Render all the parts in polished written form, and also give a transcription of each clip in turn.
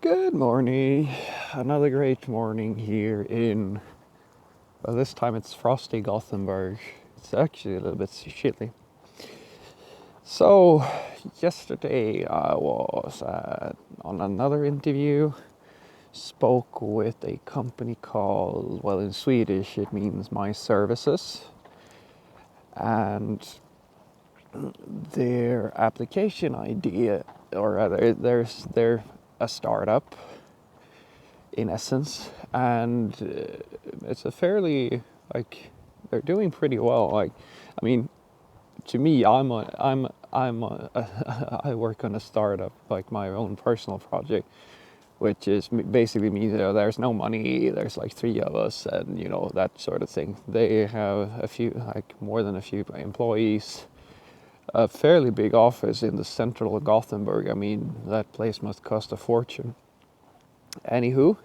Good morning. Another great morning here in, well, this time it's frosty Gothenburg. It's actually a little bit chilly. So, yesterday I was on another interview, spoke with a company called, well, in Swedish it means My Services, and their application idea, or rather, they're a startup in essence, and it's a fairly, like, they're doing pretty well. Like, I mean, to me, I work on a startup, like my own personal project, which is basically me. There's no money. There's like three of us, and that sort of thing. They have a few, like more than a few employees. A fairly big office in the central Gothenburg. I mean, that place must cost a fortune. Anywho,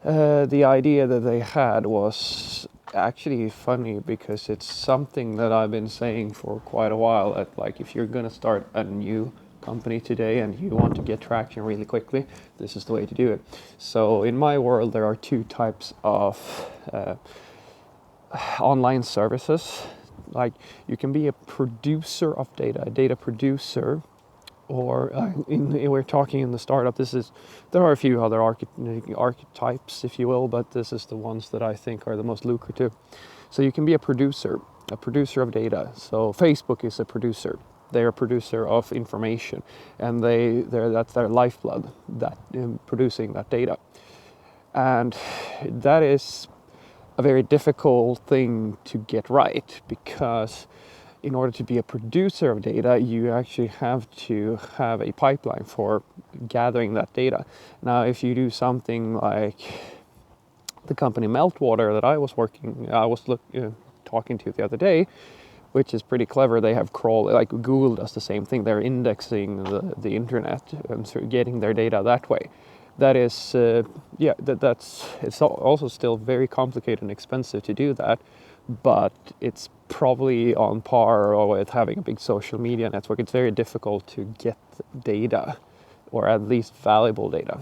the idea that they had was actually funny because it's something that I've been saying for quite a while. That, like, if you're gonna start a new company today and you want to get traction really quickly, this is the way to do it. So in my world, there are two types of online services. Like, you can be a producer of data, a data producer, or we're talking in the startup. There are a few other archetypes, if you will, but this is the ones that I think are the most lucrative. So you can be a producer of data. So Facebook is a producer. They're a producer of information, and that's their lifeblood, that in producing that data. And that is a very difficult thing to get right, because in order to be a producer of data, you actually have to have a pipeline for gathering that data. Now, if you do something like the company Meltwater that I was talking to the other day, which is pretty clever. They have like Google does the same thing. They're indexing the internet and sort of getting their data that way. That is, it's also still very complicated and expensive to do that, but it's probably on par with having a big social media network. It's very difficult to get data, or at least valuable data.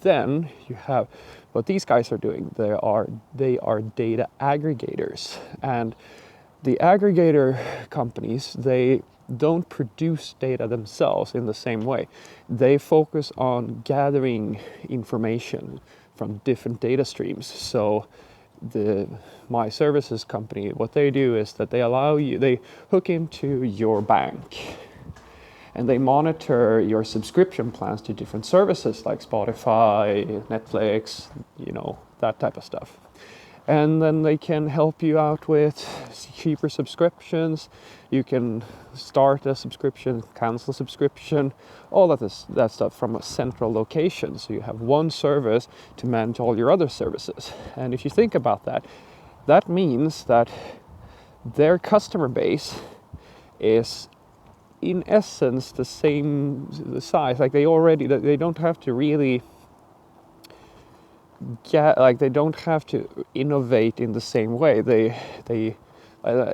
Then you have what these guys are doing. They are data aggregators, and the aggregator companies, they don't produce data themselves in the same way. They focus on gathering information from different data streams. So the My Services company, what they do is that they hook into your bank, and they monitor your subscription plans to different services like Spotify, Netflix, that type of stuff. And then they can help you out with cheaper subscriptions. You can start a subscription, cancel a subscription, all that stuff from a central location. So you have one service to manage all your other services. And if you think about that, that means that their customer base is in essence the same size. Like, they don't have to really they don't have to innovate in the same way. They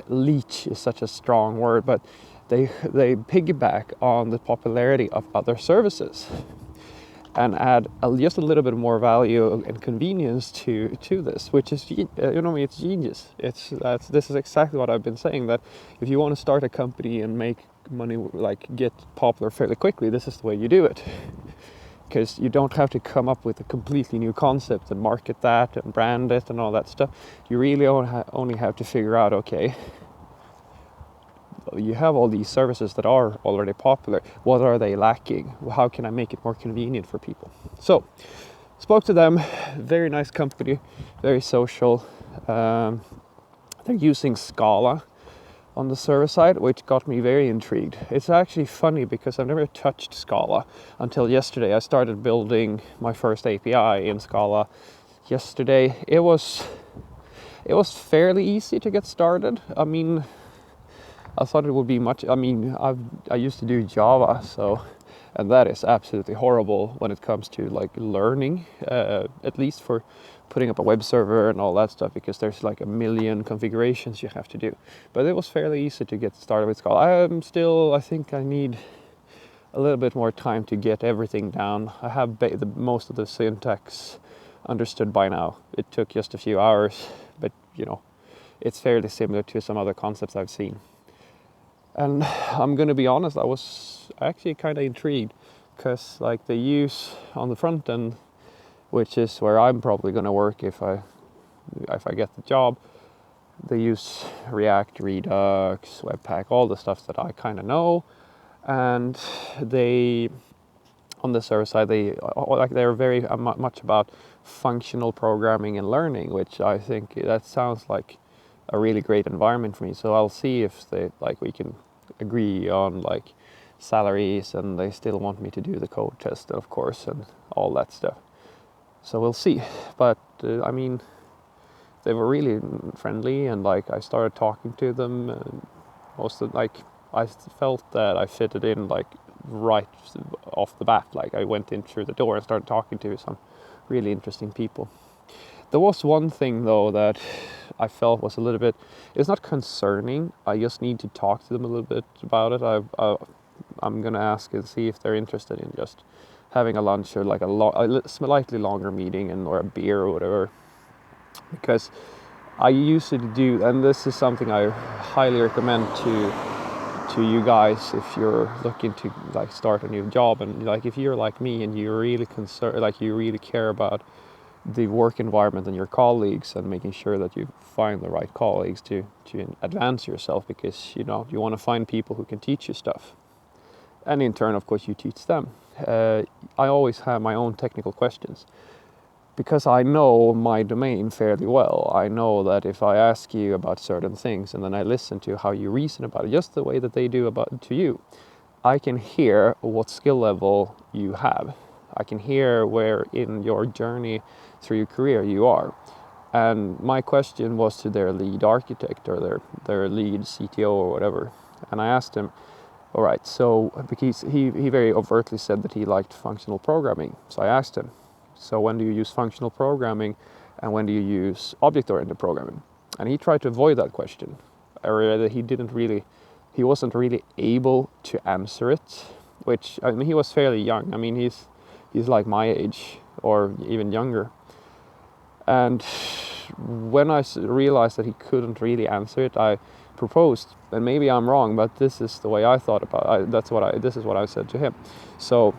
leech is such a strong word, but they piggyback on the popularity of other services and add just a little bit more value and convenience to this, which is it's genius. This is exactly what I've been saying, that if you want to start a company and make money, like get popular fairly quickly, this is the way you do it. Because you don't have to come up with a completely new concept and market that and brand it and all that stuff. You really only have to figure out, okay, you have all these services that are already popular. What are they lacking? How can I make it more convenient for people? So, spoke to them. Very nice company, very social. They're using Scala on the server side, which got me very intrigued. It's actually funny because I've never touched Scala until yesterday. I started building my first API in Scala yesterday. It was fairly easy to get started. I mean, I thought it would be much. I mean, I used to do Java, and that is absolutely horrible when it comes to like learning, at least for putting up a web server and all that stuff, because there's like a million configurations you have to do. But it was fairly easy to get started with Scala. I think I need a little bit more time to get everything down. I have most of the syntax understood by now. It took just a few hours, but it's fairly similar to some other concepts I've seen. And I'm going to be honest, I was actually kind of intrigued because like they use on the front end, which is where I'm probably going to work if I get the job, they use React, Redux, Webpack, all the stuff that I kind of know. And they, on the server side, they're very much about functional programming and learning, which I think that sounds like a really great environment for me. So I'll see if we can agree on like salaries, and they still want me to do the code test, of course, and all that stuff. So we'll see. But I mean, they were really friendly, and like I started talking to them, and I felt that I fitted in like right off the bat. Like I went in through the door and started talking to some really interesting people. There was one thing though that I felt was a little bit, it's not concerning, I just need to talk to them a little bit about it. I'm gonna ask and see if they're interested in just having a lunch or like a slightly longer meeting or a beer or whatever. Because I used to do, and this is something I highly recommend to you guys if you're looking to like start a new job, and like if you're like me and you're really concerned, like you really care about the work environment and your colleagues and making sure that you find the right colleagues to advance yourself, because you want to find people who can teach you stuff, and in turn of course you teach them. I always have my own technical questions because I know my domain fairly well. I know that if I ask you about certain things and then I listen to how you reason about it, just the way that they do about to you, I can hear what skill level you have. I can hear where in your journey through your career you are. And my question was to their lead architect or their lead CTO or whatever. And I asked him, all right, so because he very overtly said that he liked functional programming. So I asked him, so when do you use functional programming and when do you use object-oriented programming? And he tried to avoid that question. Or he wasn't really able to answer it, which, I mean, he was fairly young. I mean, he's like my age or even younger. And when I realized that he couldn't really answer it, I proposed, and maybe I'm wrong, but this is the way I thought about it. This is what I said to him. So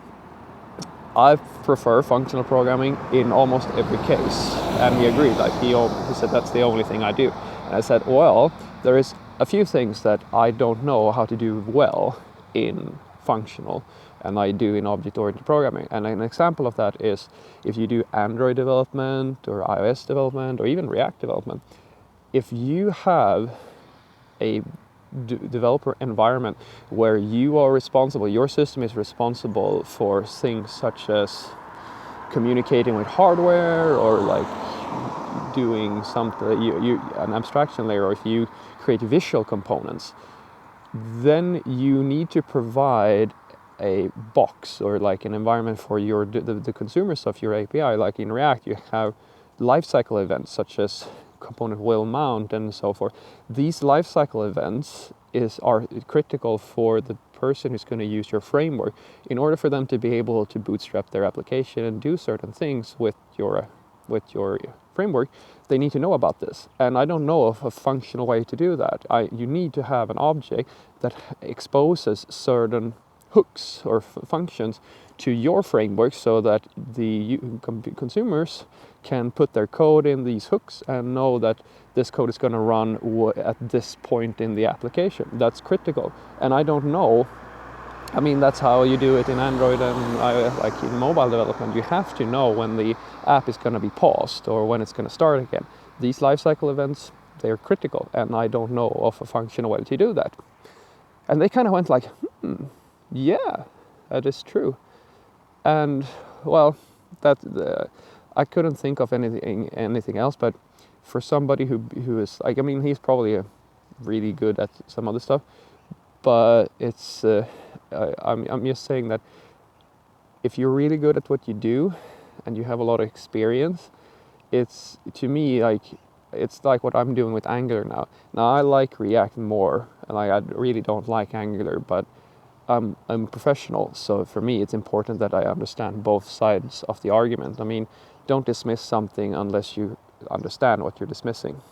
I prefer functional programming in almost every case. And he agreed. Like he said, that's the only thing I do. And I said, well, there is a few things that I don't know how to do well in functional, and I do in object-oriented programming. And an example of that is if you do Android development or iOS development or even React development, if you have a developer environment where you are responsible, your system is responsible for things such as communicating with hardware or like doing something, an abstraction layer, or if you create visual components, then you need to provide a box or like an environment for the consumer stuff, your API. Like in React, you have lifecycle events such as component will mount and so forth. These lifecycle events are critical for the person who's going to use your framework in order for them to be able to bootstrap their application and do certain things with your framework. They need to know about this, and I don't know of a functional way to do that. You need to have an object that exposes certain hooks or functions to your framework so that the consumers can put their code in these hooks and know that this code is going to run at this point in the application. That's critical. And I don't know, I mean, that's how you do it in Android and like in mobile development. You have to know when the app is going to be paused or when it's going to start again. These lifecycle events, they're critical, and I don't know of a functional way to do that. And they kind of went like, yeah, that is true. And well, I couldn't think of anything else. But for somebody who is like, I mean, he's probably really good at some other stuff. But it's I'm just saying that if you're really good at what you do and you have a lot of experience, it's, to me, like it's like what I'm doing with Angular now. Now I like React more, and I really don't like Angular, but I'm a professional, so for me it's important that I understand both sides of the argument. I mean, don't dismiss something unless you understand what you're dismissing.